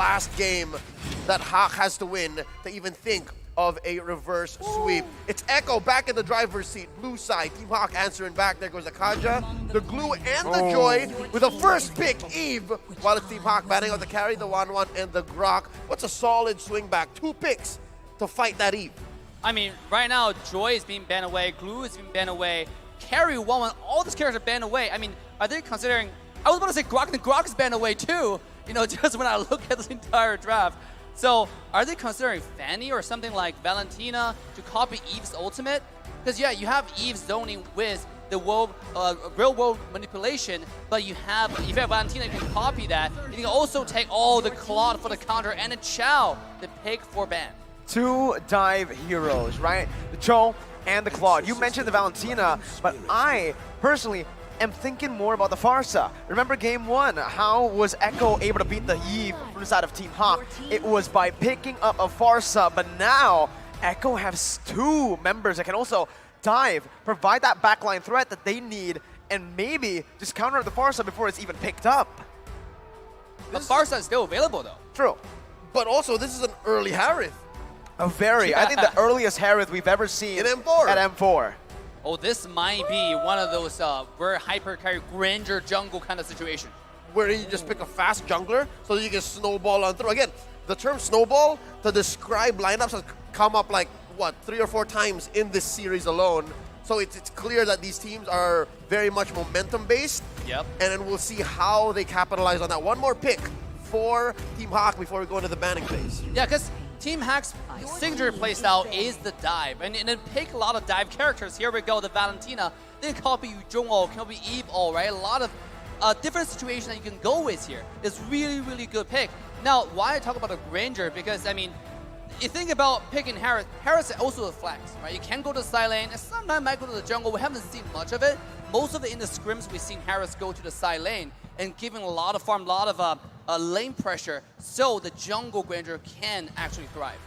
last game that Hawk has to win to even think of a reverse sweep. It's Echo back in the driver's seat, blue side. Team Hawk answering back. There goes the Kaja, the Glue, and the Joy with the first pick, Eve, while it's Team Hawk batting out the carry, the 1-1, and the Grok. What's a solid swing back? 2 picks to fight that Eve. I mean, right now, Joy is being banned away, Glue is being banned away, Carry 1-1, all these characters are banned away. I mean, are they considering, I was about to say Grok, and Grok is banned away too, you know, just when I look at this entire draft. So, are they considering Fanny or something like Valentina to copy Eve's ultimate? Because yeah, you have Eve zoning with the real world manipulation, but you have, if you have Valentina, you can copy that. You can also take all the Claude for the counter and a Chow, the pick for ban. 2 dive heroes, right? The Cho and the Claude. You mentioned the Valentina, but I personally am thinking more about the Farsa. Remember game 1, how was Echo able to beat the Eve from the side of Team Hawk? It was by picking up a Farsa, but now Echo has 2 members that can also dive, provide that backline threat that they need, and maybe just counter the Farsa before it's even picked up. The Farsa is still available though. True. But also, this is an early Harith. I think the earliest Harith we've ever seen in M4. At M4. Oh, this might be one of those very hyper carry Granger jungle kind of situation. Where you just pick a fast jungler so that you can snowball on through. Again, the term snowball to describe lineups has come up like, what, 3 or 4 times in this series alone. So it's clear that these teams are very much momentum based. Yep. And then we'll see how they capitalize on that. One more pick for Team Hawk before we go into the banning phase. Yeah, because Team Hack's signature playstyle is the dive, and it pick a lot of dive characters. Here we go, the Valentina. They can copy Jungho, can copy Eve all, right? A lot of different situations that you can go with here. It's really, really good pick. Now, why I talk about a Granger? Because, I mean, you think about picking Harris. Harris is also a flex, right? You can go to the side lane, and sometimes might go to the jungle. We haven't seen much of it. Most of it in the scrims, we've seen Harris go to the side lane and giving a lot of farm, a lot of lane pressure, so the jungle Granger can actually thrive.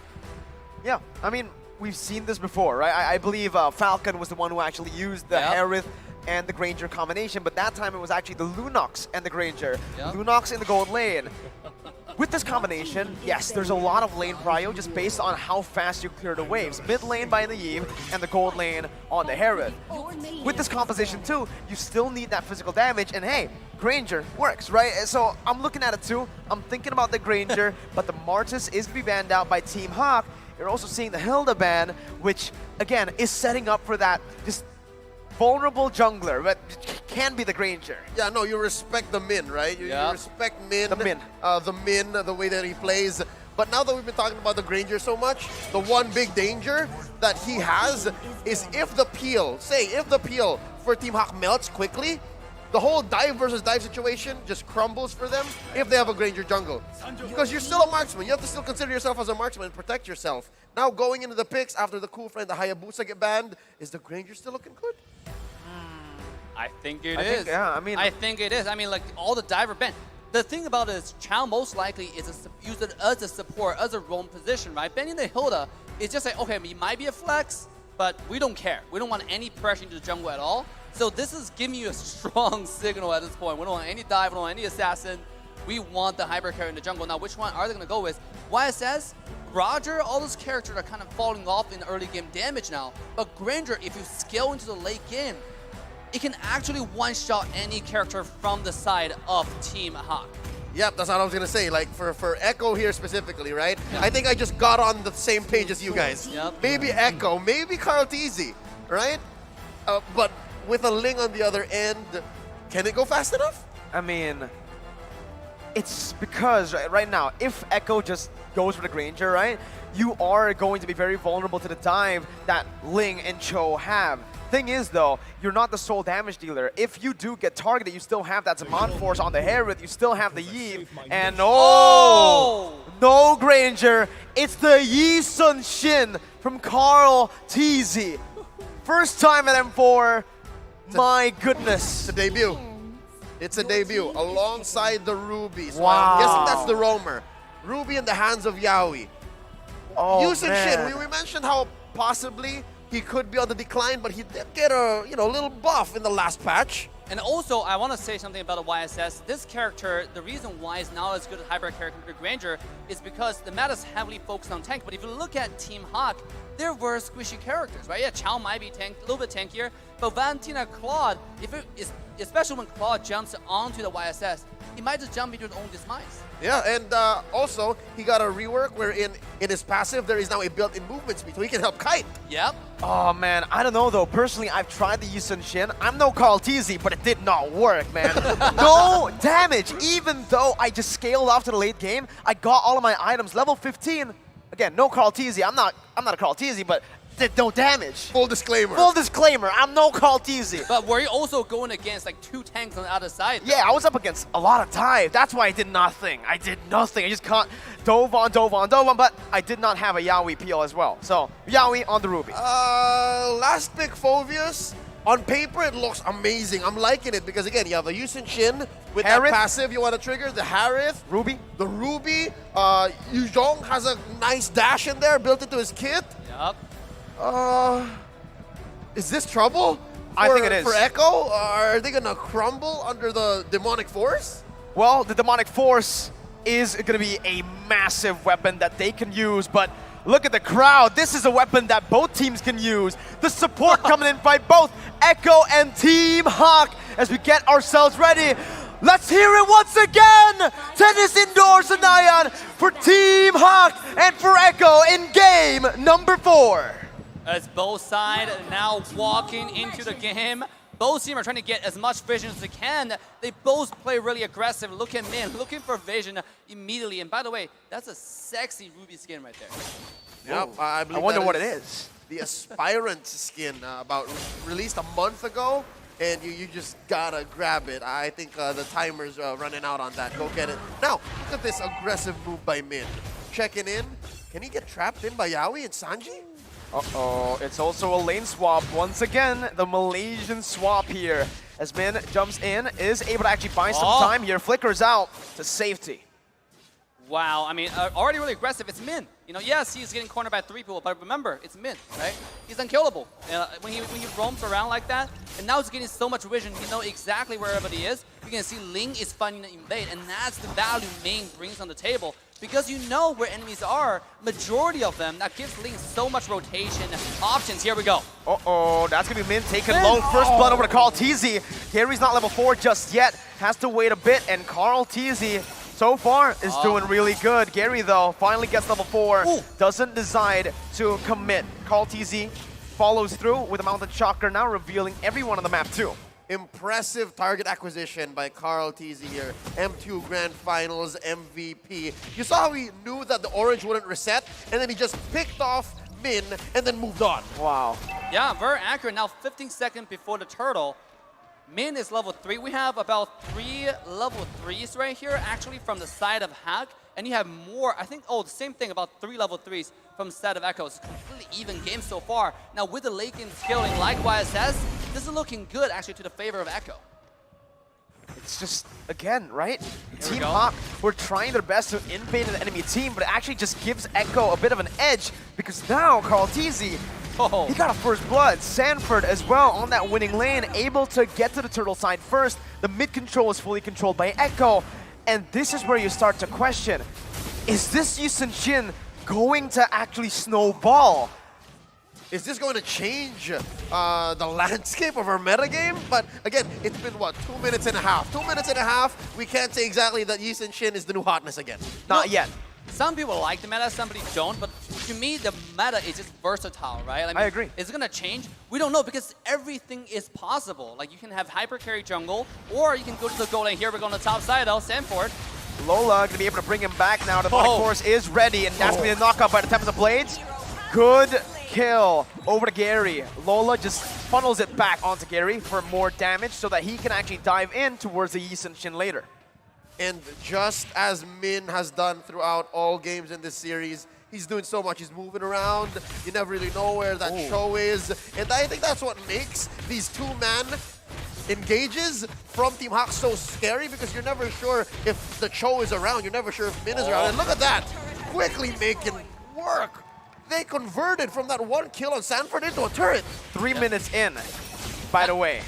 Yeah, I mean, we've seen this before, right? I believe Falcon was the one who actually used the Harith and the Granger combination, but that time it was actually the Lunox and the Granger. Yep. Lunox in the gold lane. With this combination, yes, there's a lot of lane prio just based on how fast you clear the waves. Mid lane by the Eve and the gold lane on the Harith. With this composition too, you still need that physical damage, and hey, Granger works, right? So I'm looking at it too. I'm thinking about the Granger, but the Martis is going to be banned out by Team Hawk. You're also seeing the Hilda ban, which again is setting up for that just vulnerable jungler, but can be the Granger. Yeah, no, you respect the Min, right? You respect Min. The Min. The way that he plays. But now that we've been talking about the Granger so much, the one big danger that he has is if the peel for Team Hawk melts quickly, the whole dive versus dive situation just crumbles for them if they have a Granger jungle. Because you're still a marksman. You have to still consider yourself as a marksman and protect yourself. Now going into the picks after the cool friend, the Hayabusa get banned, is the Granger still looking good? I think it is. I think it is. I mean, like, all the diver banned. The thing about it is, Chow most likely is use it as a support, as a roam position, right? Banning the Hilda is just like, okay, it might be a flex, but we don't care. We don't want any pressure into the jungle at all. So this is giving you a strong signal at this point. We don't want any dive, we don't want any assassin. We want the hyper carry in the jungle. Now, which one are they going to go with? YSS, Roger, all those characters are kind of falling off in early game damage now. But Granger, if you scale into the late game, it can actually one-shot any character from the side of Team Hawk. Yep, that's what I was going to say. Like, for Echo here specifically, right? Yeah. I think I just got on the same page as you guys. Yep. Maybe Echo, maybe Carl Teasy, right? But with a Ling on the other end, can it go fast enough? I mean, it's because right now, if Echo just goes for the Granger, right, you are going to be very vulnerable to the dive that Ling and Cho have. Thing is, though, you're not the sole damage dealer. If you do get targeted, you still have that Zaman Force on the Harith, you still have the Eve, and no Granger. It's the Yi Sun Shin from Carl Teasy. First time at M4. My goodness. It's a debut. It's a debut alongside the Ruby. So wow. I'm guessing that's the roamer. Ruby in the hands of Yaoi. Oh, Yi Sun Shin, we mentioned how possibly he could be on the decline, but he did get a little buff in the last patch. And also, I want to say something about the YSS. This character, the reason why it's not as good as hybrid character compared to Granger is because the meta is heavily focused on tank. But if you look at Team Hawk, there were squishy characters, right? Yeah, Chao might be a little bit tankier, but Valentina, Claude, especially when Claude jumps onto the YSS, he might just jump into his own demise. Yeah, and also, he got a rework where in his passive, there is now a built-in movement speed, so he can help kite. Yep. Oh, man, I don't know, though. Personally, I've tried the Yusun Shin. I'm no Carl TZ, but it did not work, man. No damage. Even though I just scaled off to the late game, I got all of my items. Level 15. Again, no Carl TZ. I'm not a Carl TZ, but did no damage. Full disclaimer. Full disclaimer, I'm no Carl TZ. But were you also going against like 2 tanks on the other side? Yeah, I was up against a lot of dive. That's why I did nothing. I just can't dove on, but I did not have a Yaoi peel as well. So, Yaoi on the Ruby. Last pick, Phoveus. On paper, it looks amazing. I'm liking it because, again, you have a Yusun Shin with that passive you want to trigger, the Harith, Ruby. The Ruby. Yuzhong has a nice dash in there built into his kit. Yep. Is this trouble? I think it is. For Echo? Are they going to crumble under the demonic force? Well, the demonic force is going to be a massive weapon that they can use, but look at the crowd. This is a weapon that both teams can use. The support coming in by both Echo and Team Hawk as we get ourselves ready. Let's hear it once again. Tennis indoors, Anayan, for Team Hawk and for Echo in game number 4. As both sides now walking into the game, both teams are trying to get as much vision as they can. They both play really aggressive. Look at Min, looking for vision immediately. And by the way, that's a sexy Ruby skin right there. Yep, I wonder what it is. The Aspirant skin, released a month ago, and you just gotta grab it. I think the timer's running out on that. Go get it. Now, look at this aggressive move by Min. Checking in. Can he get trapped in by Yaoi and Sanji? Uh-oh, it's also a lane swap. Once again, the Malaysian swap here. As Min jumps in, is able to actually buy some time here, flickers out to safety. Wow, I mean, already really aggressive. It's Min. You know, yes, he's getting cornered by 3 people, but remember, it's Min, right? He's unkillable. When he roams around like that, and now he's getting so much vision, you know exactly where everybody is. You can see Ling is finding the invade, and that's the value Main brings on the table. Because you know where enemies are, majority of them, that gives Ling so much rotation options. Here we go. Uh-oh, that's going to be Min taking low. First blood over to Carl TZ. Gary's not level 4 just yet. Has to wait a bit, and Carl TZ so far is doing really good. Gary, though, finally gets level 4. Doesn't decide to commit. Carl TZ follows through with a Mountain Chakra, now revealing everyone on the map, too. Impressive target acquisition by Carl TZ here. M2 Grand Finals MVP. You saw how he knew that the orange wouldn't reset, and then he just picked off Min and then moved on. Wow. Yeah, very accurate. Now 15 seconds before the turtle. Min is level 3. We have about 3 level 3s right here, actually, from the side of Hack. And you have more, I think, the same thing, about 3 level 3s from the side of Echo. It's a completely even game so far. Now, with the late game scaling, likewise, this is looking good, actually, to the favor of Echo. It's just, again, right? Team Hawk were trying their best to invade the enemy team, but it actually just gives Echo a bit of an edge, because now Carl TZ, he got a first blood. Sanford as well on that winning lane, able to get to the turtle side first. The mid control is fully controlled by Echo. And this is where you start to question, is this Yusun Shin going to actually snowball? Is this going to change the landscape of our metagame? But again, it's been, what, 2 minutes and a half? 2 minutes and a half, we can't say exactly that Yusun Shin is the new hotness again. Not yet. Some people like the meta, somebody don't, but to me, the meta is just versatile, right? I agree. Is it going to change? We don't know, because everything is possible. Like, you can have hyper carry jungle, or you can go to the goal lane. Here we go on the top side, though, Sanford. Lola going to be able to bring him back now. The Demonic Force is ready, and that's going to be the knockout by the Tempest of Blades. Good kill over to Gary. Lola just funnels it back onto Gary for more damage so that he can actually dive in towards the Yusun Shin later. And just as Min has done throughout all games in this series, he's doing so much. He's moving around. You never really know where that show is. And I think that's what makes these 2-man engages from Team Hawk so scary, because you're never sure if the Cho is around. You're never sure if Min is around. And look at that. Quickly making work. They converted from that 1 kill on Sanford into a turret. 3 minutes in, by the way.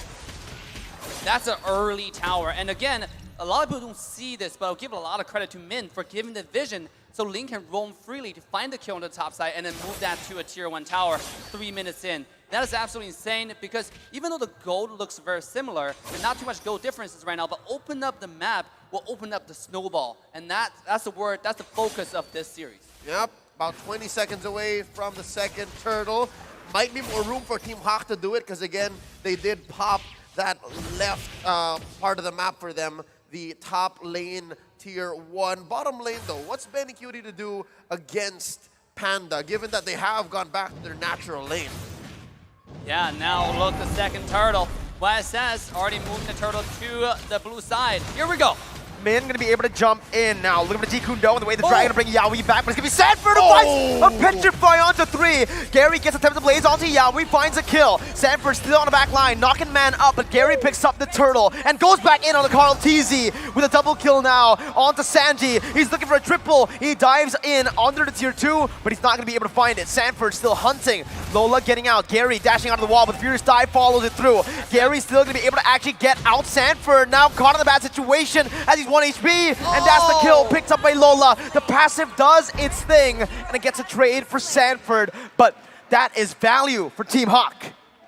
That's an early tower. And again, a lot of people don't see this, but I'll give a lot of credit to Min for giving the vision so Ling can roam freely to find the kill on the top side and then move that to a tier 1 tower 3 minutes in. That is absolutely insane because even though the gold looks very similar, there's not too much gold differences right now, but open up the map will open up the snowball. And that's the word, that's the focus of this series. Yep, about 20 seconds away from the second turtle. Might be more room for Team Hawk to do it because again, they did pop that left part of the map for them, the top lane tier 1. Bottom lane though, what's Benny Cutie to do against Panda, given that they have gone back to their natural lane? Yeah, now look, the second turtle. YSS already moving the turtle to the blue side. Here we go. Min gonna be able to jump in now. Look at the Kundo and the way the dragon bring Yaoi back, but it's gonna be Sanford who finds a petrify onto 3. Gary gets a Tempest Blaze onto Yaoi, finds a kill. Sanford still on the back line, knocking man up, but Gary picks up the turtle and goes back in on the Carl TZ with a double kill now onto Sanji. He's looking for a triple. He dives in under the tier 2, but he's not gonna be able to find it. Sanford still hunting. Lola getting out. Gary dashing out of the wall, but Furious Dive follows it through. Gary's still gonna be able to actually get out Sanford. Now caught in a bad situation as he's 1 HP, and that's the kill picked up by Lola. The passive does its thing, and it gets a trade for Sanford, but that is value for Team Hawk.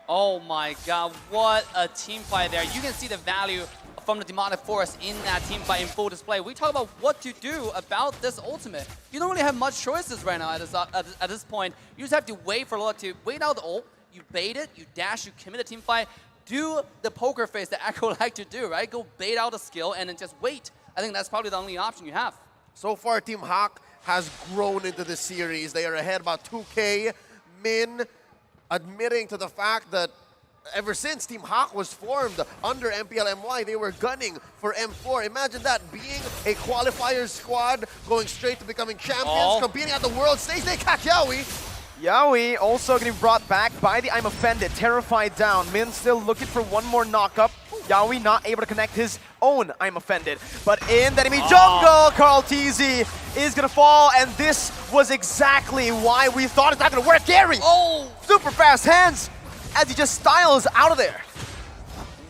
Oh my god, what a team fight there. You can see the value from the Demonic Force in that team fight in full display. We talk about what to do about this ultimate. You don't really have much choices right now at this point. You just have to wait for Lola to wait out the ult, you bait it, you dash, you commit a team fight, do the poker face that Echo like to do, right? Go bait out a skill and then just wait. I think that's probably the only option you have. So far, Team Hawk has grown into this series. They are ahead about 2K. Min admitting to the fact that ever since Team Hawk was formed under MPLMY, they were gunning for M4. Imagine that, being a qualifier squad, going straight to becoming champions, competing at the world stage. They catch Yaoi. Yaoi also getting brought back by the I'm Offended, terrified down. Min still looking for one more knock-up. Yaoi not able to connect his own I'm Offended. But in the enemy jungle, Carl TZ is gonna fall, and this was exactly why we thought it's not gonna work. Gary! Super fast hands as he just styles out of there.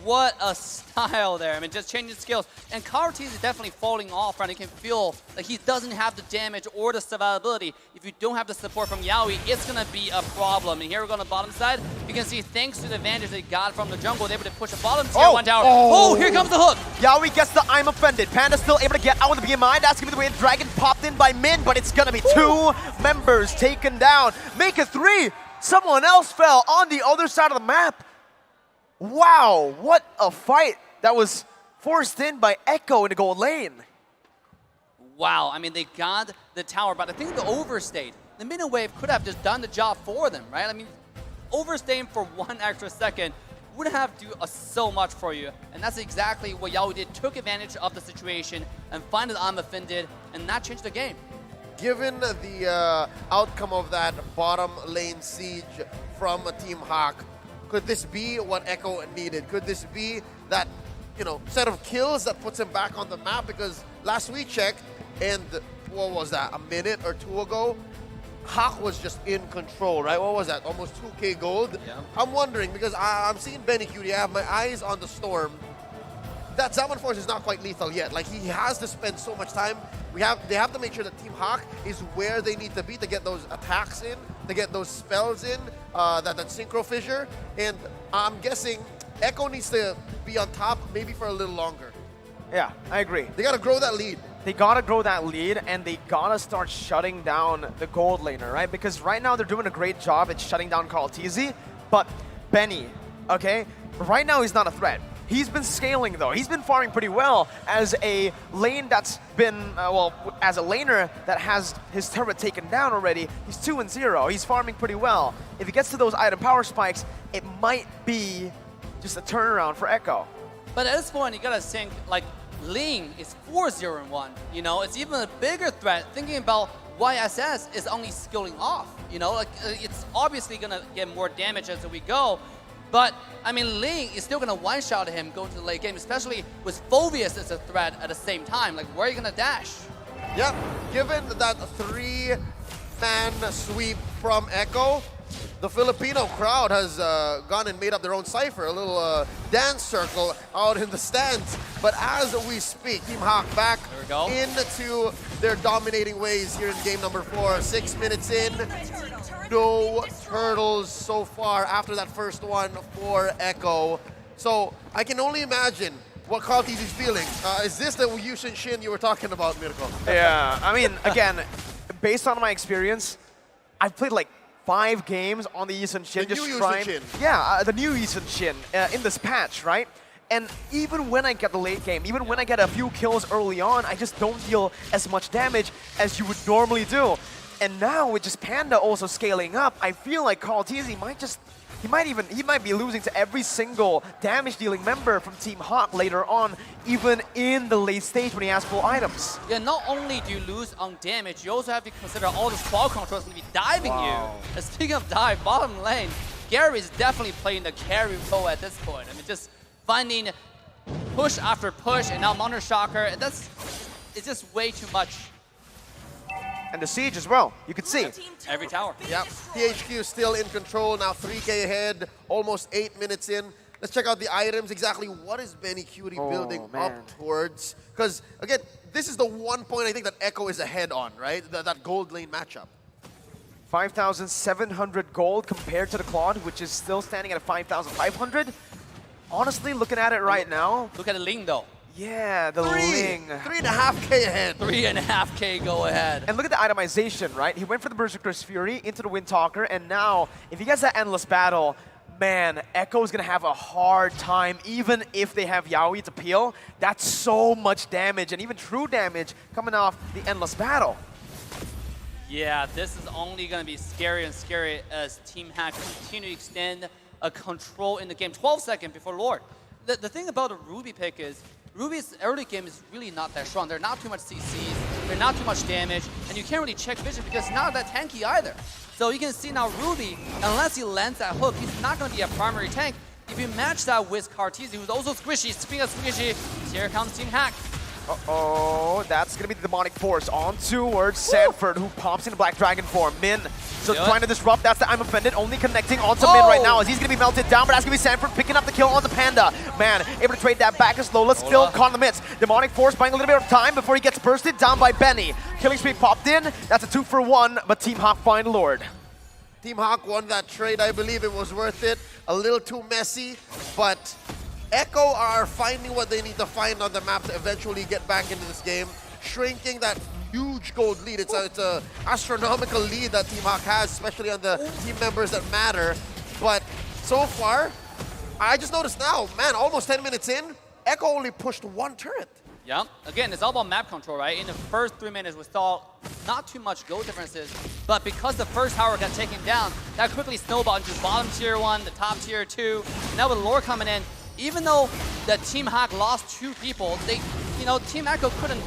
What a style there. I mean, just changing skills. And Karate is definitely falling off, right? You can feel like he doesn't have the damage or the survivability. If you don't have the support from Yaoi, it's going to be a problem. And here we go on the bottom side. You can see, thanks to the advantage they got from the jungle, they're able to push a bottom tier 1 tower. Oh, here comes the hook. Yaoi gets the I'm Offended. Panda still able to get out with the BMI. That's going to be the way the dragon popped in by Min, but it's going to be 2 members taken down. Make it 3. Someone else fell on the other side of the map. Wow, what a fight that was forced in by Echo in the gold lane. Wow, I mean, they got the tower, but I think the overstayed. The Minute Wave could have just done the job for them, right? I mean, overstaying for 1 extra second would have to do so much for you. And that's exactly what Yaoi did. Took advantage of the situation and finally I'm Offended, and that changed the game. Given the outcome of that bottom lane siege from Team Hawk, could this be what Echo needed? Could this be that, set of kills that puts him back on the map? Because last we checked, and what was that, a minute or 2 ago, Hawk was just in control, right? What was that, almost 2K gold? Yeah. I'm wondering, because I'm seeing Benny Cutie, I have my eyes on the Storm. That Zaman Force is not quite lethal yet. Like, he has to spend so much time. They have to make sure that Team Hawk is where they need to be to get those attacks in, to get those spells in, that Synchro Fissure. And I'm guessing Echo needs to be on top maybe for a little longer. Yeah, I agree. They got to grow that lead. They gotta grow that lead, and they gotta start shutting down the gold laner, right? Because right now they're doing a great job at shutting down Carl TZ, but Benny, okay? Right now he's not a threat. He's been scaling though. He's been farming pretty well as a lane that's been, as a laner that has his turret taken down already. He's 2-0. He's farming pretty well. If he gets to those item power spikes, it might be just a turnaround for Echo. But at this point, you gotta think, like, Ling is 4-0-1. It's even a bigger threat. Thinking about YSS is only skilling off. It's obviously gonna get more damage as we go. But, I mean, Ling is still going to one-shot him going to the late game, especially with Phoveus as a threat at the same time. Like, where are you going to dash? Yep. Given that 3-man sweep from Echo, the Filipino crowd has gone and made up their own cipher, a little dance circle out in the stands. But as we speak, Team Hawk back into their dominating ways here in game number 4. 6 minutes in, no turtles so far after that first one for Echo. So I can only imagine what Carl TZ is feeling. Is this the Yushin Shin you were talking about, Mirko? Yeah, I mean, again, based on my experience, I've played like 5 games on the Yushin Shin. The new Yushin Shin. Yeah, the new Yushin Shin in this patch, right? And even when I get the late game, even when I get a few kills early on, I just don't deal as much damage as you would normally do. And now with just Panda also scaling up, I feel like Carl TZ might be losing to every single damage-dealing member from Team Hawk later on, even in the late stage when he has full items. Yeah, not only do you lose on damage, you also have to consider all the squad controls going to be diving you. And speaking of dive, bottom lane, Gary is definitely playing the carry role at this point. I mean, just finding push after push, and now Monitor Shocker, it's just way too much. And the siege as well, you can see. Every tower. Yep, THQ still in control, now 3K ahead, almost 8 minutes in. Let's check out the items, exactly what is Benny Cutie building up towards. Because, again, this is the one point I think that Echo is ahead on, right? That gold lane matchup. 5,700 gold compared to the Claude, which is still standing at 5,500. Honestly, looking at it right now. Look at the Ling though. Yeah, the Ling. 3.5K ahead. 3.5K go ahead. And look at the itemization, right? He went for the Berserker's Fury into the Windtalker, and now, if he gets that Endless Battle, man, Echo's gonna have a hard time, even if they have Yaoi to peel. That's so much damage, and even true damage coming off the Endless Battle. Yeah, this is only gonna be scarier and scarier as Team Hack continue to extend a control in the game. 12 seconds before Lord. The thing about the Ruby pick is, Ruby's early game is really not that strong. They're not too much CCs, they're not too much damage, and you can't really check vision because not that tanky either. So you can see now Ruby, unless he lands that hook, he's not going to be a primary tank. If you match that with Cartesi, who's also squishy, speaking of squishy, here comes Team Hack. Uh-oh, that's going to be the Demonic Force on towards Sanford, who pops into Black Dragon form. Min, so trying to disrupt, that's the I'm Offended, only connecting onto Min right now as he's going to be melted down, but that's going to be Sanford picking up the kill onto Panda. Man, able to trade that back as Lola still caught in the midst. Demonic Force buying a little bit of time before he gets bursted down by Benny. Killing Spree popped in, that's a 2-for-1, but Team Hawk find Lord. Team Hawk won that trade. I believe it was worth it. A little too messy, but Echo are finding what they need to find on the map to eventually get back into this game, shrinking that huge gold lead. It's a astronomical lead that Team Hawk has, especially on the team members that matter. But so far, I just noticed now, man, almost 10 minutes in, Echo only pushed 1 turret. Yeah, again, it's all about map control, right? In the first 3 minutes, we saw not too much goal differences, but because the first tower got taken down, that quickly snowballed into bottom tier 1, the top tier 2. Now with Lore coming in, even though the Team Hack lost 2 people, Team Echo couldn't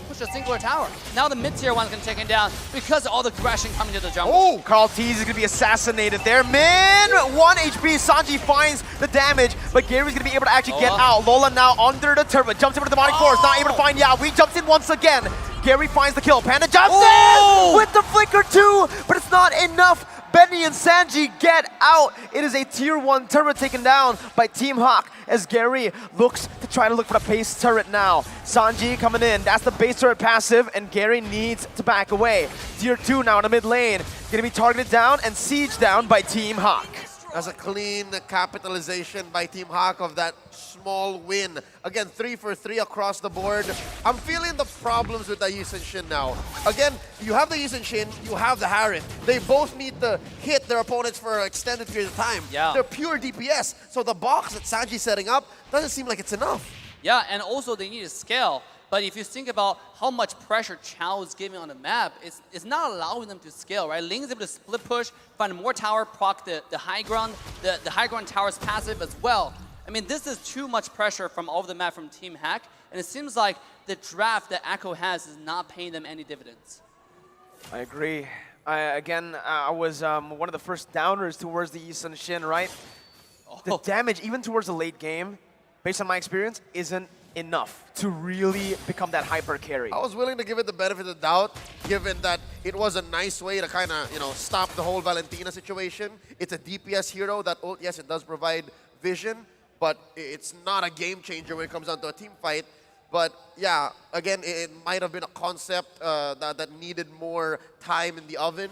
push a singular tower. Now the mid-tier one's gonna take it down because of all the aggression coming to the jungle. Oh, Carl TZ is gonna be assassinated there. Man, 1 HP, Sanji finds the damage, but Gary's gonna be able to actually get out. Lola now under the turret, jumps in with the Demonic Force, not able to find Yaoi, jumps in once again. Gary finds the kill, Panda jumps in with the flicker too, but it's not enough. Benny and Sanji get out. It is a tier 1 turret taken down by Team Hawk as Gary looks to try to look for the base turret now. Sanji coming in, that's the base turret passive, and Gary needs to back away. Tier 2 now in the mid lane, gonna be targeted down and sieged down by Team Hawk. That's a clean capitalization by Team Hawk of that small win. Again, 3 for 3 across the board. I'm feeling the problems with the Yushin Shin now. Again, you have the Yushin Shin, you have the Harith. They both need to hit their opponents for an extended period of time. Yeah. They're pure DPS, so the box that Sanji's setting up doesn't seem like it's enough. Yeah, and also they need to scale. But if you think about how much pressure Chao is giving on the map, it's not allowing them to scale, right? Ling is able to split push, find more tower, proc the high ground. The high ground tower is passive as well. I mean, this is too much pressure from all over the map from Team Hack, and it seems like the draft that Echo has is not paying them any dividends. I agree. I was one of the first downers towards the Yushin Shin, right? The damage, even towards the late game, based on my experience, isn't enough to really become that hyper carry. I was willing to give it the benefit of the doubt, given that it was a nice way to kind of, stop the whole Valentina situation. It's a DPS hero that, yes, it does provide vision, but it's not a game changer when it comes down to a team fight. But yeah, again, it might have been a concept that needed more time in the oven,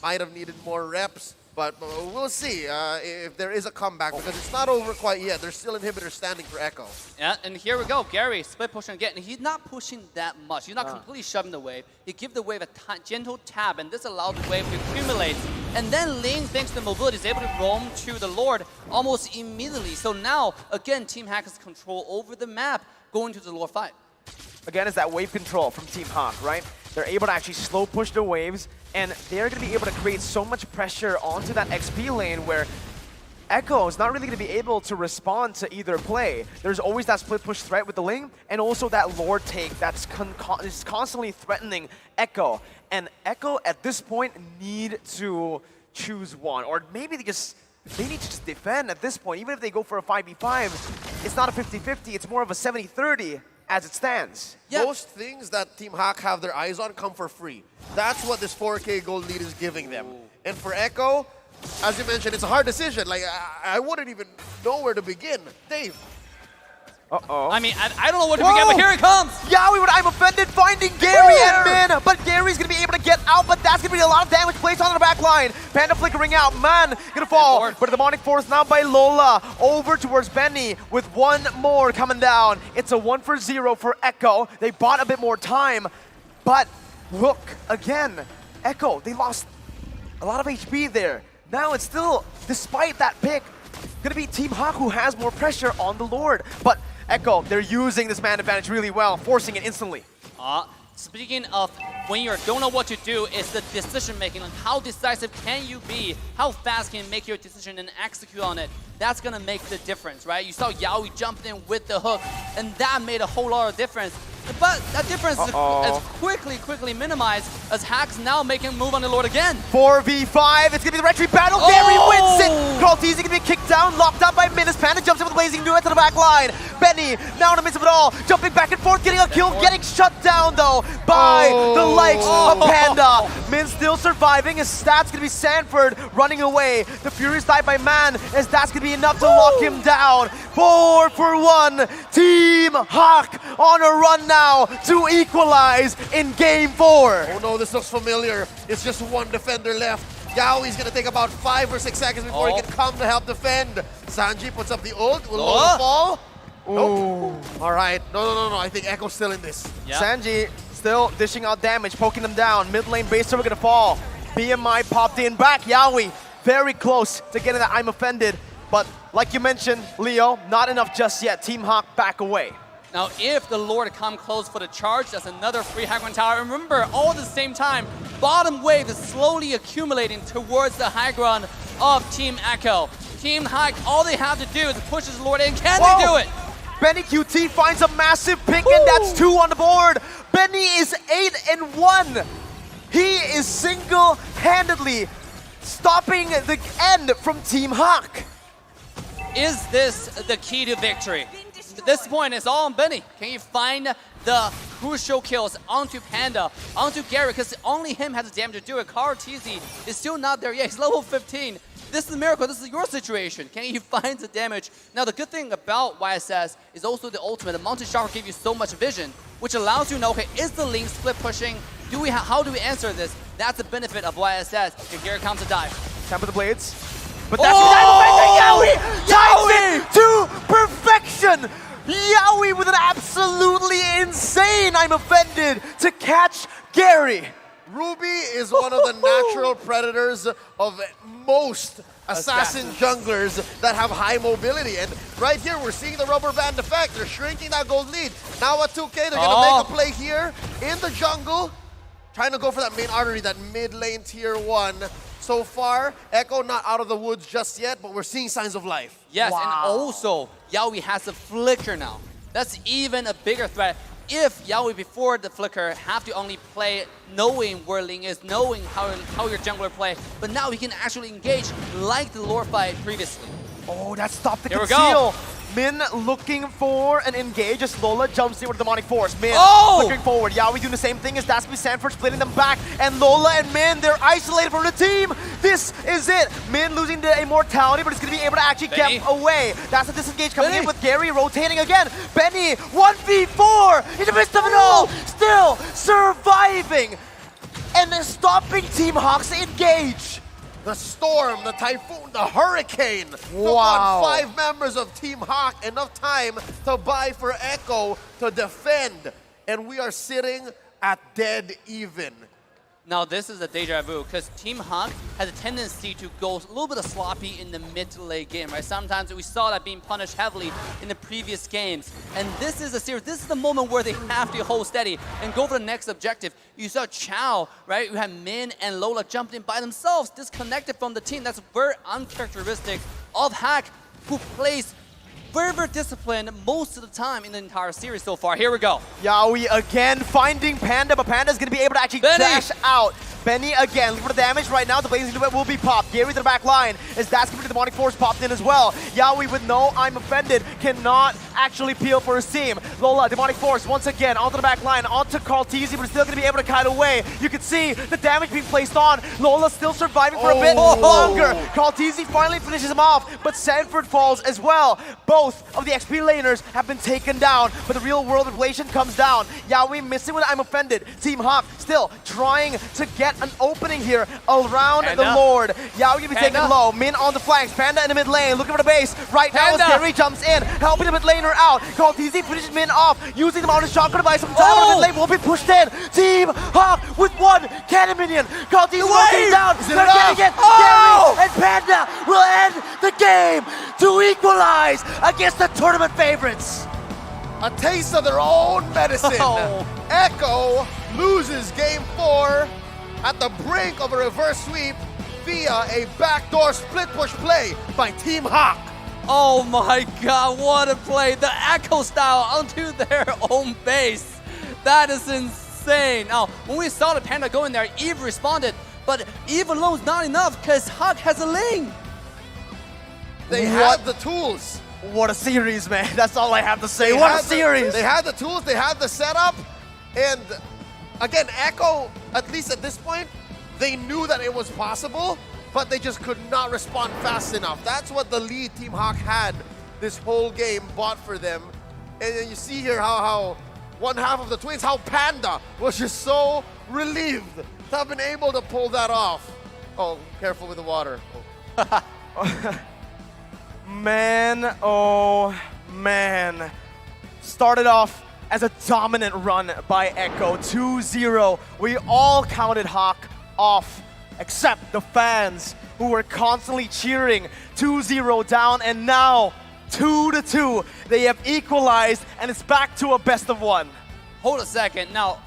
might have needed more reps. But we'll see if there is a comeback, because it's not over quite yet. There's still inhibitors standing for Echo. Yeah, and here we go. Gary split pushing again. And he's not pushing that much. He's not completely shoving the wave. He gives the wave a gentle tap, and this allows the wave to accumulate. And then Ling, thanks to mobility, is able to roam to the Lord almost immediately. So now, again, Team Hack has control over the map going to the Lord fight. Again, it's that wave control from Team Hawk, right? They're able to actually slow push the waves, and they're going to be able to create so much pressure onto that XP lane where Echo is not really going to be able to respond to either play. There's always that split push threat with the Ling, and also that Lord take that's is constantly threatening Echo. And Echo, at this point, need to choose one, or maybe they need to just defend at this point. Even if they go for a 5v5, it's not a 50-50, it's more of a 70-30. As it stands. Yep. Most things that Team Hack have their eyes on come for free. That's what this 4K gold lead is giving them. And for Echo, as you mentioned, it's a hard decision. Like, I wouldn't even know where to begin. Dave. Uh-oh. I mean, I don't know what to begin, but here it comes. Yowie with I'm offended finding Gary and Min, but Gary's gonna be able to get out, but that's gonna be a lot of damage placed on the back line. Panda flickering out, man, gonna fall. But the demonic force now by Lola over towards Benny with one more coming down. It's a 1-for-0 for Echo. They bought a bit more time, but look again, Echo, they lost a lot of HP there. Now it's still, despite that pick, gonna be Team Hawk who has more pressure on the Lord, but Echo, they're using this man advantage really well, forcing it instantly. Speaking of when you don't know what to do, it's the decision making. Like, how decisive can you be? How fast can you make your decision and execute on it? That's gonna make the difference, right? You saw Yowie jumped in with the hook, and that made a whole lot of difference. But that difference is quickly minimized as Hack's now making a move on the Lord again. 4v5, it's gonna be the retreat battle. Gary wins it! Carlteasy gonna be kicked down, locked up by Minus. Panda jumps in with Blazing Duet to the back line. Benny, now in the midst of it all, jumping back and forth, getting a kill, getting shut down though by the likes of Panda. Min still surviving, his stats gonna be Sanford running away. The Furious died by Man, as that's gonna be enough to lock him down. 4-for-1, Team Hawk on a run now to equalize in Game 4. Oh no, this looks familiar. It's just one defender left. Yowie's gonna take about 5 or 6 seconds before he can come to help defend. Sanji puts up the ult. Will Lola fall? Nope. All right. No. I think Echo's still in this. Yep. Sanji still dishing out damage, poking them down. Mid lane base server gonna fall. BMI popped in back. Yowie very close to getting that I'm offended. But like you mentioned, Leo, not enough just yet. Team Hawk back away. Now, if the Lord come close for the charge, that's another free High Ground Tower. And remember, all at the same time, bottom wave is slowly accumulating towards the high ground of Team Echo. Team Hawk, all they have to do is push this Lord in. Can they do it? Benny QT finds a massive pick, and that's 2 on the board. Benny is 8-1. He is single-handedly stopping the end from Team Hawk. Is this the key to victory? At this point, it's all on Benny. Can you find the crucial kills onto Panda, onto Gary, because only him has the damage to do it. Carlteasy is still not there yet. He's level 15. This is a miracle. This is your situation. Can you find the damage? Now, the good thing about YSS is also the ultimate. The Mountain Shower gives you so much vision, which allows you to know, okay, is the Ling split pushing? How do we answer this? That's the benefit of YSS. And here comes a dive. Time for the blades. But that's Yowie! Yowie to perfection! Yowie with an absolutely insane I'm offended to catch Gary. Ruby is one of the natural predators of most assassin junglers that have high mobility. And right here, we're seeing the rubber band effect. They're shrinking that gold lead. Now at 2K, they're going to make a play here in the jungle, trying to go for that main artery, that mid lane tier 1. So far, Echo not out of the woods just yet, but we're seeing signs of life. Yes, and also, Yowie has a flicker now. That's even a bigger threat. If Yowie before the flicker have to only play knowing where Ling is, knowing how your jungler play, but now he can actually engage like the Lord fight previously. Oh, that stopped the Here conceal. Min looking for an engage as Lola jumps in with Demonic Force. Min looking forward. Yawi doing the same thing as Dasby Sanford splitting them back. And Lola and Min, they're isolated from the team. This is it. Min losing the immortality, but it's going to be able to actually get away. That's a disengage coming in with Gary rotating again. Benny, 1v4 in the midst of it all. Still surviving and stopping Team Hawk's engage. The storm, the typhoon, the hurricane took on 5 members of Team Hawk. Enough time to buy for Echo to defend. And we are sitting at dead even. Now this is a deja vu because Team Hawk has a tendency to go a little bit of sloppy in the mid to late game, right? Sometimes we saw that being punished heavily in the previous games. And this is a series, this is the moment where they have to hold steady and go for the next objective. You saw Chow, right? You had Min and Lola jumped in by themselves, disconnected from the team. That's very uncharacteristic of Hack, who plays very, very disciplined most of the time in the entire series so far. Here we go. Yawi again finding Panda, but Panda's going to be able to actually dash out. Benny again, looking for the damage right now. The Blazing Duet will be popped. Gary to the back line as that's going to be the Demonic Force popped in as well. Yawi with no I'm offended cannot actually peel for his team. Lola, Demonic Force once again onto the back line, onto Kaltizi, but still going to be able to kite away. You can see the damage being placed on. Lola still surviving for a bit longer. Kaltizi finally finishes him off, but Sanford falls as well. Both of the XP laners have been taken down, but the real world relation comes down. Yawi missing with I'm offended. Team Hawk still trying to get an opening here around the Lord. Yawi gonna be taken low. Min on the flanks. Panda in the mid lane, looking for the base. Right now as Gary jumps in, helping the mid laner out. Kaltizi finishes Min off, using the mountain shotgun to buy some time on the mid lane. Will be pushed in. Team Hawk with 1 cannon minion. Kaltizi looking down. They're getting it. Gary and Panda will end the game to equalize against the tournament favorites. A taste of their own medicine. Echo loses game 4 at the brink of a reverse sweep via a backdoor split push play by Team Hawk. Oh my god, what a play. The Echo style onto their own base. That is insane. Now, when we saw the Panda go in there, Eve responded, but Eve alone is not enough because Hawk has a lane. They had the tools. What a series, man. That's all I have to say. What a series. They had the tools, they had the setup, and again, Echo, at least at this point, they knew that it was possible, but they just could not respond fast enough. That's what the lead Team Hawk had this whole game bought for them. And then you see here how one half of the Twins, how Panda was just so relieved to have been able to pull that off. Oh, careful with the water. Oh. Man, oh man. Started off as a dominant run by Echo, 2-0. We all counted Hawk off, except the fans who were constantly cheering. 2-0 down, and now 2-2. They have equalized, and it's back to a best of 1. Hold a second. Now,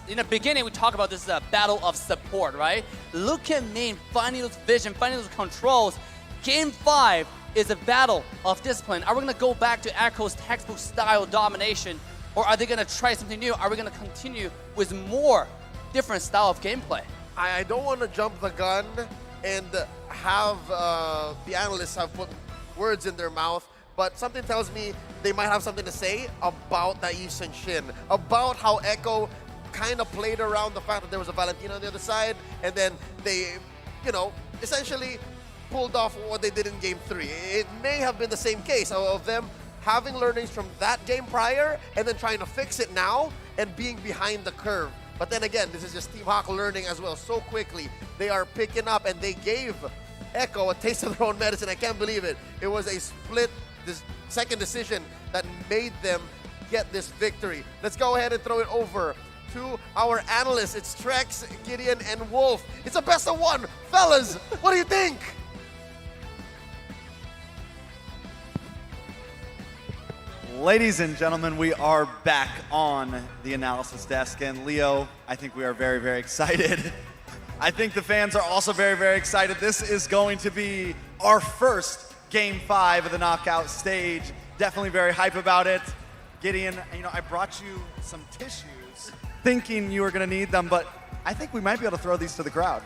in the beginning, we talked about this battle of support, right? Look at Main finding those vision, finding those controls. Game 5 is a battle of discipline. Are we going to go back to Echo's textbook style domination, or are they going to try something new? Are we going to continue with more different style of gameplay? I don't want to jump the gun and have the analysts have put words in their mouth, but something tells me they might have something to say about that Yisun Shin, about how Echo kind of played around the fact that there was a Valentina on the other side, and then they, you know, essentially pulled off what they did in game 3. It may have been the same case of them having learnings from that game prior and then trying to fix it now and being behind the curve. But then again, this is just Team Hawk learning as well so quickly. They are picking up, and they gave Echo a taste of their own medicine. I can't believe it. It was a split second decision that made them get this victory. Let's go ahead and throw it over to our analysts. It's Trex, Gideon, and Wolf. It's a best of 1. Fellas, what do you think? Ladies and gentlemen, we are back on the analysis desk, and Leo, I think we are very, very excited. I think the fans are also very, very excited. This is going to be our first Game 5 of the knockout stage. Definitely very hype about it. Gideon, you know, I brought you some tissues thinking you were going to need them, but I think we might be able to throw these to the crowd.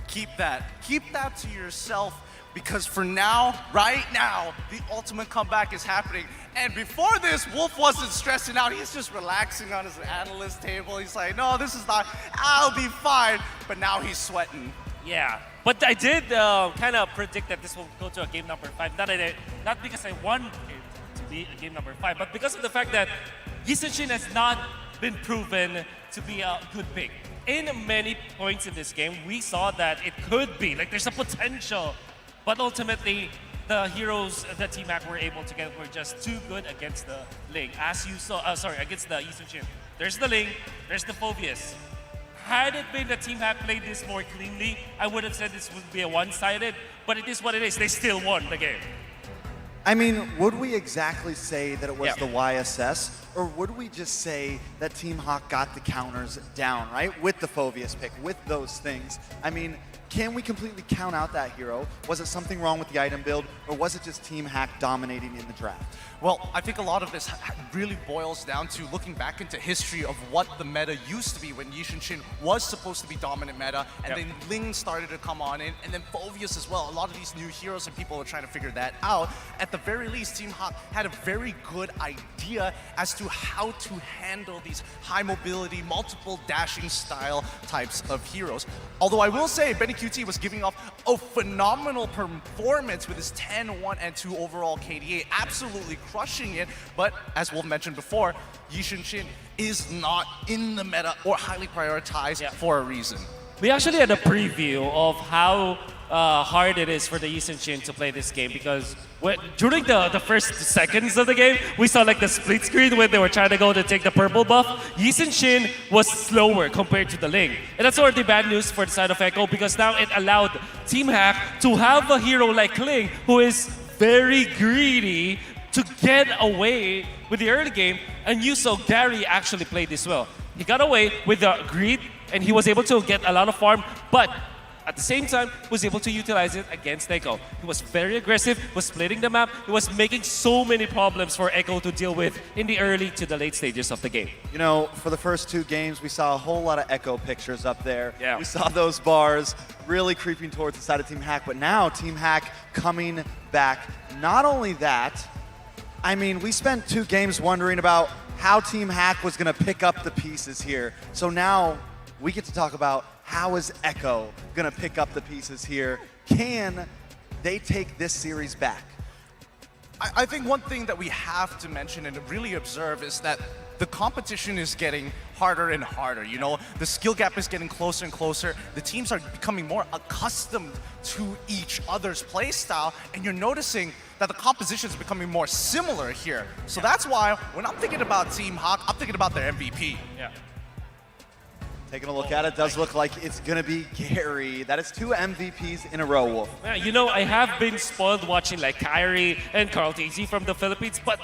keep that. Keep that to yourself, because for now, right now, the ultimate comeback is happening. And before this, Wolf wasn't stressing out. He's just relaxing on his analyst table. He's like, no, this is not, I'll be fine. But now he's sweating. Yeah, but I did kind of predict that this will go to a game number 5. Not because I want it to be a game number 5, but because of the fact that Yisenshin has not been proven to be a good pick. In many points in this game, we saw that it could be, like there's a potential, but ultimately the heroes that Team Hack were able to get were just too good against the Ling. As you saw, against the Yisenshin. There's the Ling, there's the Phobius. Had it been that Team Hack played this more cleanly, I would have said this would be a one-sided, but it is what it is. They still won the game. I mean, would we exactly say that it was the YSS, or would we just say that Team Hawk got the counters down, right? With the Phobius pick, with those things. I mean, can we completely count out that hero? Was it something wrong with the item build, or was it just Team Hack dominating in the draft? Well, I think a lot of this really boils down to looking back into history of what the meta used to be when Yisenshin was supposed to be dominant meta, and then Ling started to come on in, and then Phobius as well. A lot of these new heroes and people are trying to figure that out. At the very least, Team Hawk had a very good idea as to how to handle these high mobility, multiple dashing style types of heroes. Although I will say, Benny QT was giving off a phenomenal performance with his 10-1 and 2 overall KDA, absolutely crushing it. But as Wolf mentioned before, Yisenshin is not in the meta or highly prioritized for a reason. We actually had a preview of how hard it is for the Yisenshin to play this game, because during the first seconds of the game, we saw like the split screen when they were trying to go to take the purple buff. Yisenshin was slower compared to the Ling. And that's already bad news for the side of Echo, because now it allowed Team Hack to have a hero like Ling who is very greedy to get away with the early game. And you saw Gary actually played this well. He got away with the greed, and he was able to get a lot of farm, but at the same time, was able to utilize it against Echo. He was very aggressive, was splitting the map, he was making so many problems for Echo to deal with in the early to the late stages of the game. You know, for the first 2 games, we saw a whole lot of Echo pictures up there. Yeah. We saw those bars really creeping towards the side of Team Hack, but now Team Hack coming back. Not only that, I mean, we spent 2 games wondering about how Team Hack was going to pick up the pieces here. So now we get to talk about how is Echo going to pick up the pieces here. Can they take this series back? I think one thing that we have to mention and really observe is that the competition is getting harder and harder. You know, the skill gap is getting closer and closer. The teams are becoming more accustomed to each other's play style, and you're noticing that the composition is becoming more similar here. So that's why when I'm thinking about Team Hawk, I'm thinking about their MVP. Yeah. Taking a look at it, does look like it's going to be Gary. That is 2 MVPs in a row, Wolf. Yeah, you know, I have been spoiled watching like Kyrie and Carl TZ from the Philippines, but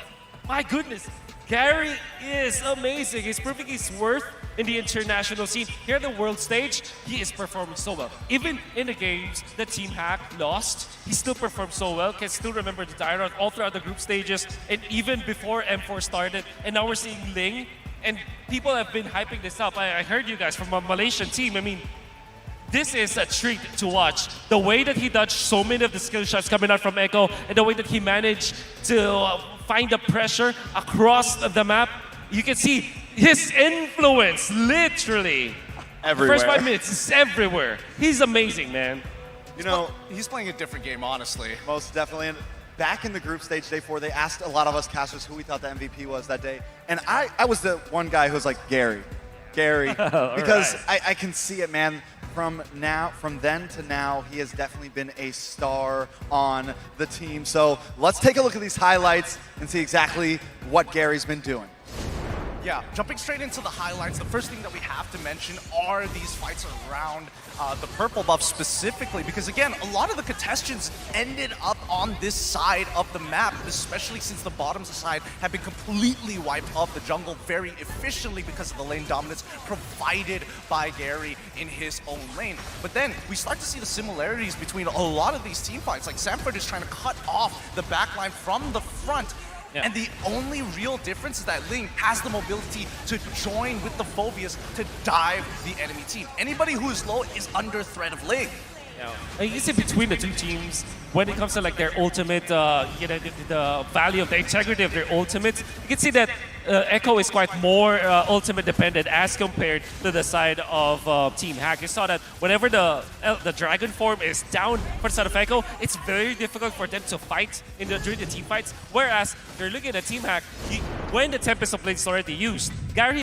my goodness, Gary is amazing. He's proving his worth in the international scene. Here at the world stage, he is performing so well. Even in the games that Team Hack lost, he still performed so well. Can still remember the tie run all throughout the group stages, and even before M4 started. And now we're seeing Ling, and people have been hyping this up. I heard you guys from a Malaysian team. I mean, this is a treat to watch. The way that he dodged so many of the skill shots coming out from Echo, and the way that he managed to find the pressure across the map. You can see his influence literally everywhere. First 5 minutes is everywhere. He's amazing, man. You know, he's playing a different game, honestly. Most definitely. And back in the group stage, day 4, they asked a lot of us casters who we thought the MVP was that day. And I was the one guy who was like, Gary. Because right. I can see it, man. From then to now, he has definitely been a star on the team. So let's take a look at these highlights and see exactly what Gary's been doing. Yeah, jumping straight into the highlights, the first thing that we have to mention are these fights around the purple buff specifically, because again, a lot of the contestants ended up on this side of the map, especially since the bottom side have been completely wiped off the jungle very efficiently because of the lane dominance provided by Gary in his own lane. But then we start to see the similarities between a lot of these team fights, like Sanford is trying to cut off the backline from the front. Yeah. And the only real difference is that Ling has the mobility to join with the Phobius to dive the enemy team. Anybody who is low is under threat of Ling. Yeah. And you can see between the two teams, when it comes to like their ultimate, the value of the integrity of their ultimates, you can see that Echo is quite more ultimate dependent as compared to the side of Team Hack. You saw that whenever the dragon form is down for the side of Echo, it's very difficult for them to fight during the team fights. Whereas they're looking at Team Hack, when the Tempest of Blades is already used, Gary